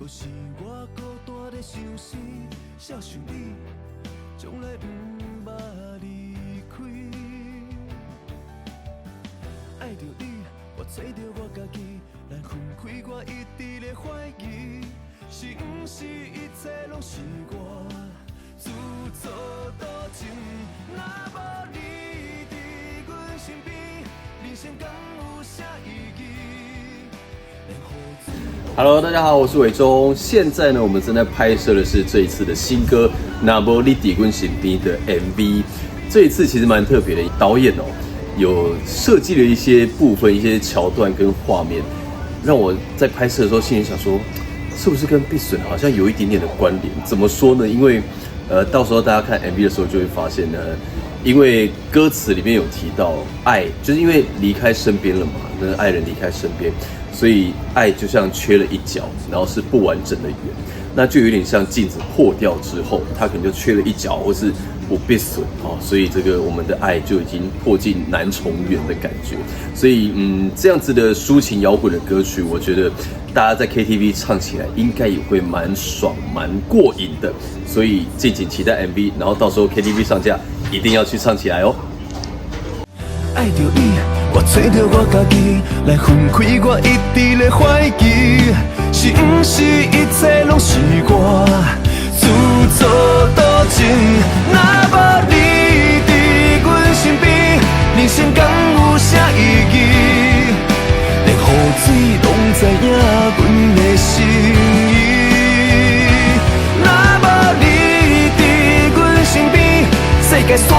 是我孤单在想死，写想你，从来不捌离开。爱着你，我找着我家己，咱分开我一直在怀疑，是不是一切拢是我自作多情？若无你伫阮身边，人生敢有啥意义？Hello， 大家好，我是伟忠。现在呢，我们正在拍摄的是这一次的新歌《那不你伫阮身边》的 MV。这一次其实蛮特别的，导演有设计了一些部分、一些桥段跟画面，让我在拍摄的时候心里想说，是不是跟碧笋好像有一点点的关联？怎么说呢？因为到时候大家看 MV 的时候就会发现呢，因为歌词里面有提到爱，就是因为离开身边了嘛，那爱人离开身边。所以爱就像缺了一角，然后是不完整的圆，那就有点像镜子破掉之后，它可能就缺了一角，或是不被损哦。所以这个我们的爱就已经破镜难重圆的感觉。所以这样子的抒情摇滚的歌曲，我觉得大家在 KTV 唱起来应该也会蛮爽、蛮过瘾的。所以敬请期待 MV， 然后到时候 KTV 上架一定要去唱起来哦。爱着你，我找着我家己，来分开我一直在怀疑，是不是一切拢是我自作多情？若无你伫阮身边，人生敢有啥意义？连雨水拢知影阮的心意。若无你伫阮身边，世界山